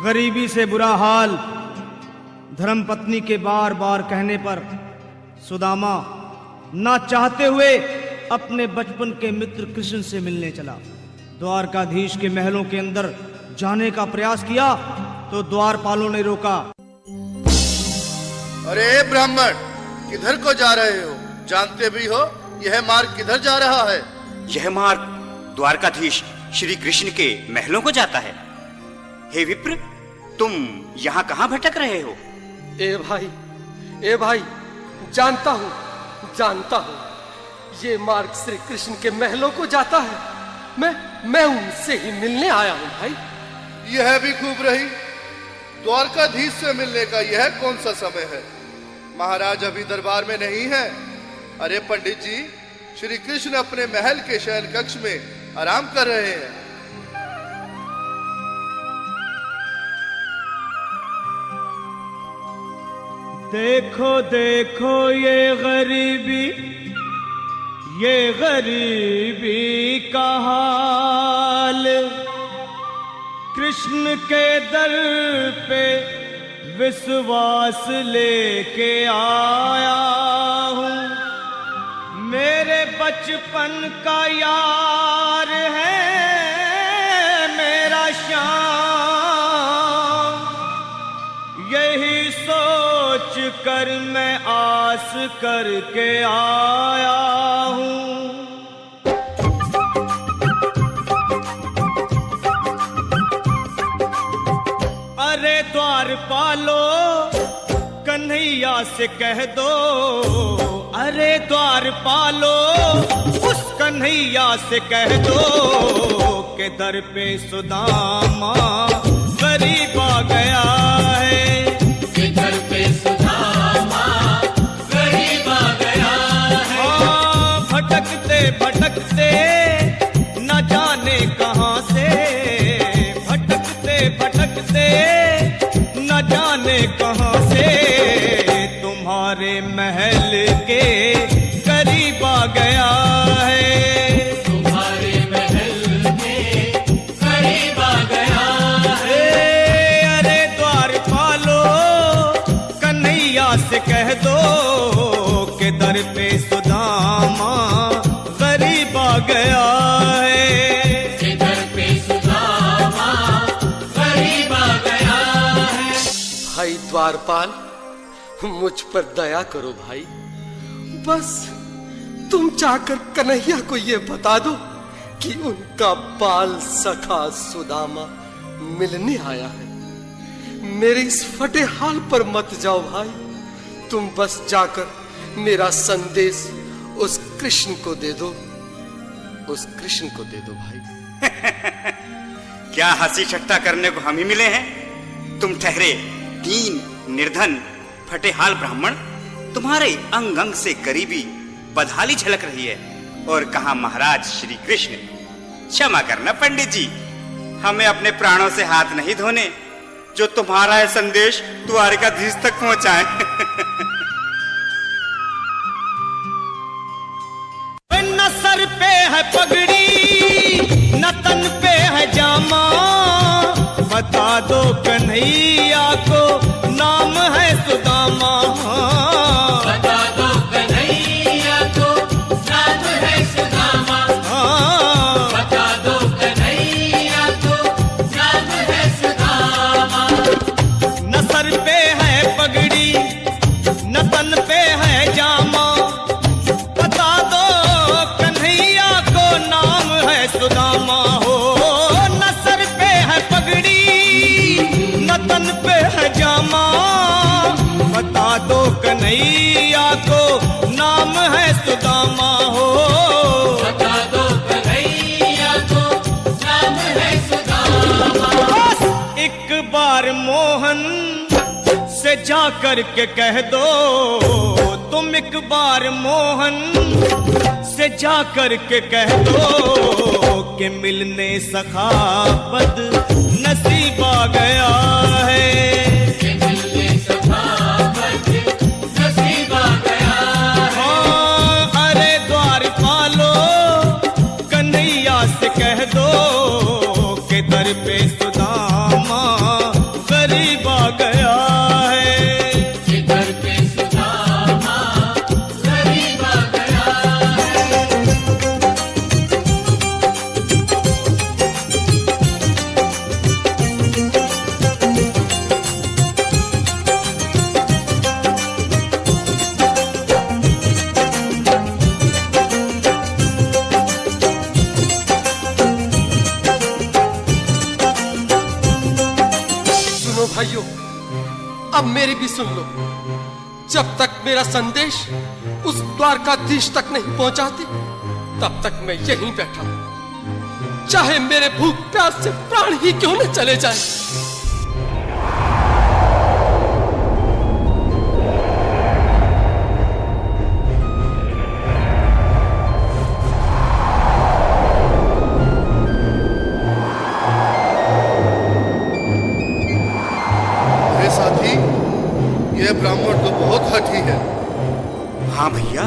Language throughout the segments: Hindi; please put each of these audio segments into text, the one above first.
गरीबी से बुरा हाल धर्मपत्नी के बार बार कहने पर सुदामा ना चाहते हुए अपने बचपन के मित्र कृष्ण से मिलने चला। द्वारकाधीश के महलों के अंदर जाने का प्रयास किया तो द्वारपालों ने रोका। अरे ब्राह्मण, किधर को जा रहे हो? जानते भी हो यह मार्ग किधर जा रहा है? यह मार्ग द्वारकाधीश श्री कृष्ण के महलों को जाता है। हे विप्र, तुम यहाँ कहाँ भटक रहे हो? ए भाई, जानता हूँ ये मार्ग श्री कृष्ण के महलों को जाता है। मैं उनसे ही मिलने आया हूँ भाई। यह भी खूब रही। द्वारकाधीश से मिलने का यह कौन सा समय है? महाराज अभी दरबार में नहीं है। अरे पंडित जी, श्री कृष्ण अपने महल के शयन कक्ष में आराम कर रहे हैं। देखो देखो ये गरीबी का हाल, कृष्ण के दर पे विश्वास लेके आया हूँ। मेरे बचपन का यार है मेरा श्याम, यही सोच कर मैं आस करके आया हूँ। अरे द्वारपालो, कन्हैया से कह दो, अरे द्वारपालो उस कन्हैया से कह दो कि दर पे सुदामा गरीब आ गया है। कि दर पे सुदामा गरीब आ गया है। हाँ, भटकते भटकते न जाने कहाँ से, भटकते भटकते न जाने कहाँ से तुम्हारे महल के करीब आ गया है। तुम्हारे महल के करीब आ गया है। अरे द्वारपालो, कन्हैया से कह दो कि दर पे सुदामा गरीब आ गया है। कि दर पे सुदामा गरीब आ गया है। भाई द्वारपाल, मुझ पर दया करो भाई। बस तुम जाकर कन्हैया को ये बता दो कि उनका बाल सखा सुदामा मिलने आया है। मेरे इस फटे हाल पर मत जाओ भाई। तुम बस जाकर मेरा संदेश उस कृष्ण को दे दो, उस कृष्ण को दे दो भाई। क्या हंसी ठट्टा करने को हम ही मिले हैं? तुम ठहरे दीन निर्धन फटेहाल ब्राह्मण, तुम्हारे अंग अंग से गरीबी बदहाली झलक रही है। और कहा महाराज श्री कृष्ण। क्षमा करना पंडित जी, हमें अपने प्राणों से हाथ नहीं धोने जो तुम्हारा यह संदेश द्वारकाधीश तक पहुंचाए। न सर पे है पगड़ी न तन पे है जामा, बता दो कन्हैया को नाम है सुदामा। बता दो कन्हैया को नाम है सुदामा। बता दो कन्हैया को नाम है सुदामा। न सर पे है पगड़ी न तन पे है जामा, बता दो कन्हैया को नाम है सुदामा। हो न सर पे है पगड़ी न तन पे है जामा, बता दो कन्हैया को नाम है सुदामा। हो बता दो कन्हैया को नाम है सुदामा। बस एक बार मोहन से जा कर के कह दो, तुम एक बार मोहन से जा कर के कह दो कि मिलने सखा बद नसीब आ गया है। कि मिलने सखा बद नसीब आ गया है। हाँ, अरे द्वारपालो, कन्हैया से कह दो कि दर पे सुदामा गरीब आ गया है। कि घर पे सुदामा गरीब आ गया है। सुनो भाइयों, अब मेरी भी सुन लो। जब तक मेरा संदेश उस द्वारकाधीश तक नहीं पहुंचाते, तब तक मैं यहीं बैठा हूं, चाहे मेरे भूख प्यास से प्राण ही क्यों न चले जाए। अरे साथी, यह ब्राह्मण तो बहुत हठी है। हाँ भैया,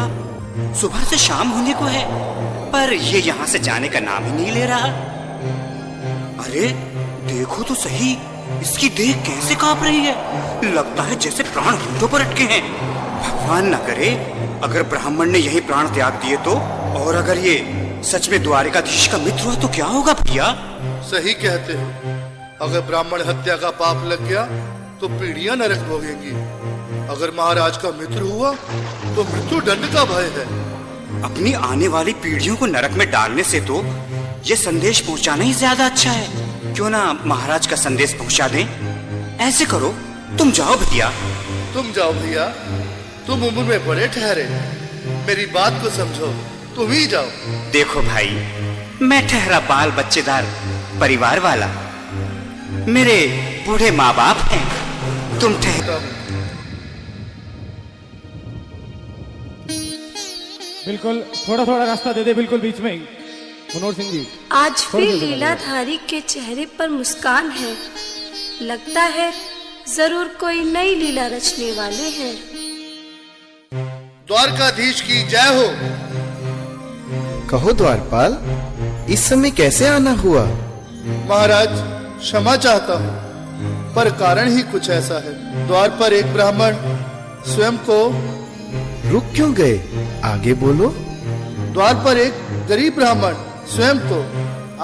सुबह से शाम होने को है, पर ये यहाँ से जाने का नाम ही नहीं ले रहा। अरे देखो तो सही, इसकी देह कैसे कांप रही है। लगता है जैसे प्राण होठों पर अटके हैं। भगवान न करे अगर ब्राह्मण ने यही प्राण त्याग दिए तो, और अगर ये सच में द्वारिकाधीश का मित्र हुआ तो क्या होगा भैया? सही कहते हो। अगर ब्राह्मण हत्या का पाप लग गया तो पीढ़ियां नरक भोगेंगी। अगर महाराज का मित्र हुआ तो मृत्यु दंड का भय है। अपनी आने वाली पीढ़ियों को नरक में डालने से तो ये संदेश पहुंचाना ही ज्यादा अच्छा है। क्यों ना महाराज का संदेश पहुंचा दें? ऐसे करो, तुम जाओ भैया। तुम जाओ भैया, तुम उम्र में बड़े ठहरे, मेरी बात को समझो, तुम ही जाओ। देखो भाई, मैं ठहरा बाल बच्चेदार परिवार वाला, मेरे बूढ़े माँ बाप हैं, तुम ठहरो। बिल्कुल थोड़ा थोड़ा रास्ता दे दे, बिल्कुल बीच में ही। मनोहर सिंह जी, आज फिर लीलाधारी के चेहरे पर मुस्कान है। लगता है जरूर कोई नई लीला रचने वाले हैं। द्वारकाधीश की जय हो। कहो द्वारपाल, इस समय कैसे आना हुआ? महाराज, क्षमा चाहता हूँ, पर कारण ही कुछ ऐसा है। द्वार पर एक ब्राह्मण स्वयं को रुक क्यों गए? आगे बोलो। द्वार पर एक गरीब ब्राह्मण स्वयं को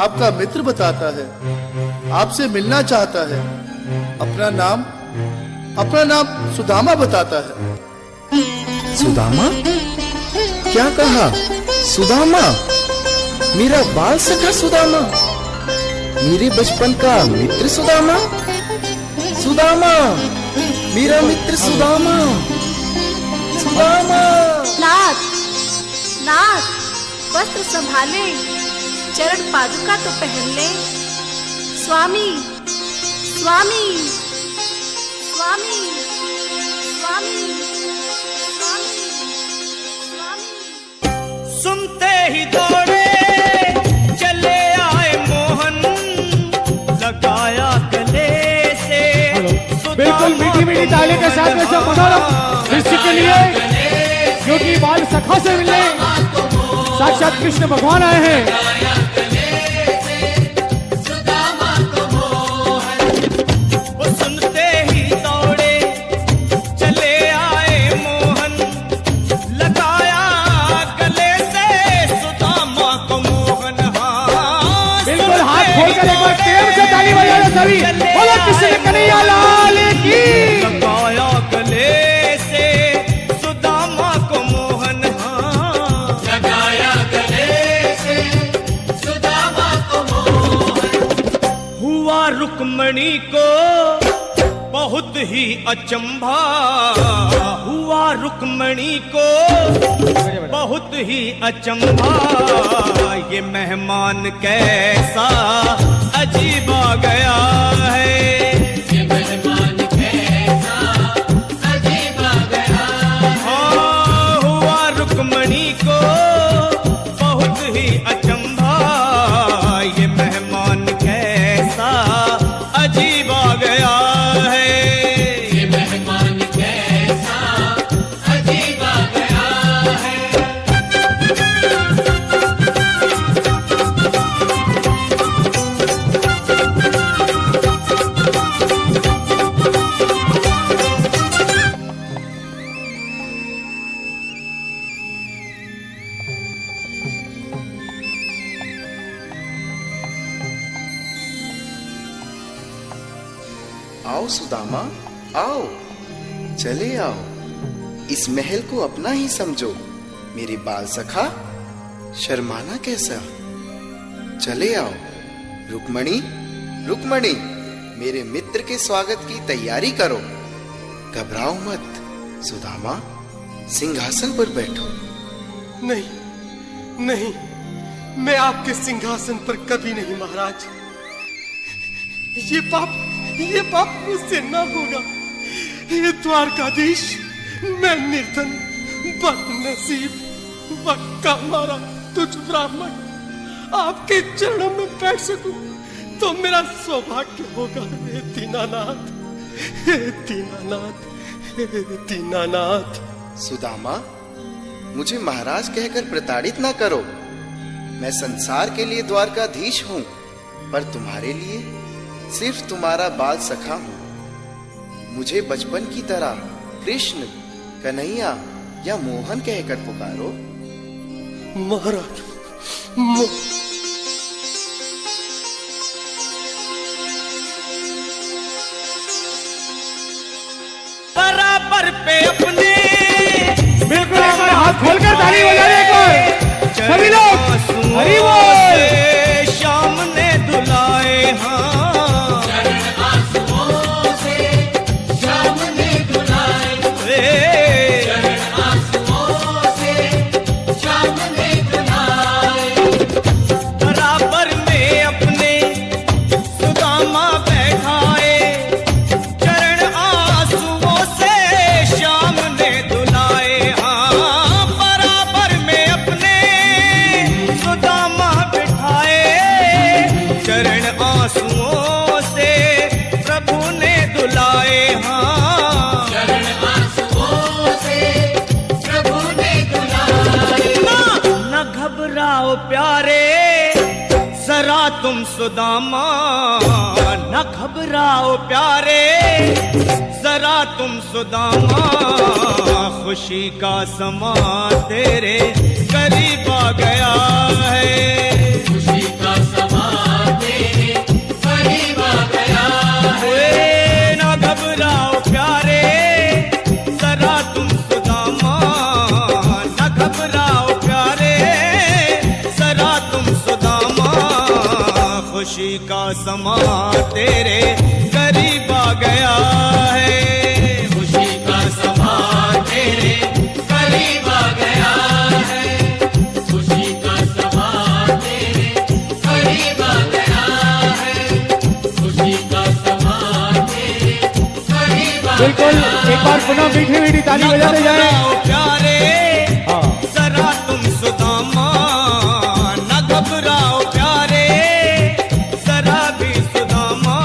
आपका मित्र बताता है, आपसे मिलना चाहता है। अपना नाम सुदामा बताता है। सुदामा? क्या कहा? सुदामा? मेरा बाल सखा सुदामा? मेरे बचपन का मित्र सुदामा? सुदामा, मेरा मित्र सुदामा। सुदामा। नाथ, नाथ, वस्त्र संभाले, चरण पादुका तो पहन ले। स्वामी, स्वामी, स्वामी, स्वामी, स्वामी, स्वामी। सुनते ही दौड़े चले आए मोहन, लगाया गले से बिल्कुल मीठी मीठी ताली के साथ में सब मनोरम दृश्य के लिए, क्योंकि बाल सखा से मिलने साक्षात कृष्ण भगवान आए हैं। वो सुनते ही दौड़े चले आए मोहन, लगाया गले से सुदामा को मोहन। हाँ, बिल्कुल हाथ खोलकर एक बार प्रेम से ताली बजा दो सभी। बोलो कृष्ण कन्हैया लाल की। लगाया गले से सुदामा को मोहन। हाँ, लगाया गले से सुदामा को मोहन। हुआ रुक्मणी को बहुत ही अचंभा, हुआ रुक्मणी को बहुत ही अचंभा। ये मेहमान कैसा अजीब आ गया है। ये मेहमान कैसा अजीब आ गया है। हाँ, हुआ रुक्मणी को बहुत ही अचंभा। ये मेहमान कैसा अजीब आ गया है। ये मेहमान कैसा अजीब आ गया है। आओ सुदामा, आओ, चले आओ, इस महल को अपना ही समझो। मेरे बाल सखा, शर्माना कैसा? चले आओ। रुक्मणी, रुक्मणी, मेरे मित्र के स्वागत की तैयारी करो। घबराओ मत। सुदामा, सिंहासन पर बैठो। नहीं नहीं, मैं आपके सिंहासन पर कभी नहीं महाराज। ये पाप मुझसे ना होगा। हे द्वारकाधीश, मैं निर्धन, बदनसीब, बक्का मारा तुझ ब्राह्मण आपके चरणों में बैठ सकूं तो मेरा सौभाग्य होगा। हे दीनानाथ, हे दीनानाथ, हे दीनानाथ। सुदामा, मुझे महाराज कहकर प्रताड़ित ना करो। मैं संसार के लिए द्वारकाधीश हूं, पर तुम्हारे लिए सिर्फ तुम्हारा बाल सखा हूं। मुझे बचपन की तरह कृष्ण, कन्हैया या मोहन कहकर पुकारो। महाराज, बराबर पे अपने बिल्कुल एक बार हाथ खोलकर ताली बजाने को सभी लोग। हरि बोल। शाम ने दुलाए, हाँ, आंसुओं से शाम ने दुलाए, आंसुओं से शाम ने दुलाए। बराबर में अपने सुदामा बैठाए, चरण आंसुओं से शाम ने दुलाए। हाँ, बराबर में अपने सुदामा बिठाए, चरण आंसुओं से प्रभु ने दुलाए। हाँ, चरण आंसुओं से प्रभु ने दुलाए। न घबराओ प्यारे जरा तुम सुदामा, न घबराओ प्यारे जरा तुम सुदामा। खुशी का समा तेरे करीब आ गया है। खुशी का समा तेरे करीब आ गया है। न घबराओ प्यारे जरा तुम सुदामा, न घबराओ प्यारे जरा तुम सुदामा। खुशी का समा तेरे करीब आ गया है। खुशी का समा तेरे करीब आ गया है। खुशी का समा तेरे करीब आ गया है। खुशी का समा तेरे करीब आ बिल्कुल एक बार पुनः मीठी मीठी ताली बजाते जाए। प्यारे हाँ। जरा तुम सुदामा, न घबराओ प्यारे जरा भी सुदामा।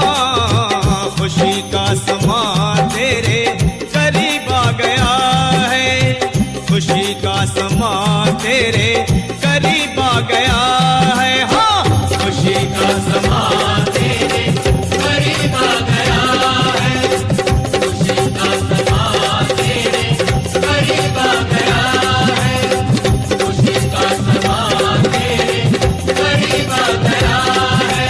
खुशी का समा तेरे करीब आ गया है। खुशी का समा तेरे करीब आ गया है। हाँ, खुशी का समा तेरे करीब आ गया है। खुशी का समा तेरे करीब आ गया है। खुशी का समा तेरे करीब आ गया है।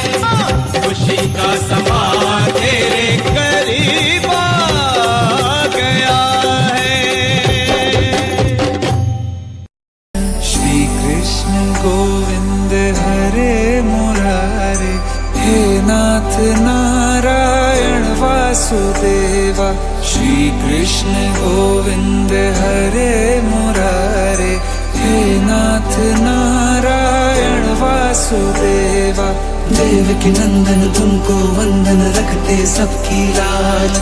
खुशी का समा तेरे करीब आ गया है। श्री कृष्ण गोविंद हरे मुरारे, हे नाथ नारायण वासुदेवा। श्री कृष्ण गोविंद हरे मुरारे, हे नाथ नारायण वासुदेवा। देवकी नंदन तुमको वंदन, रखते सबकी लाज।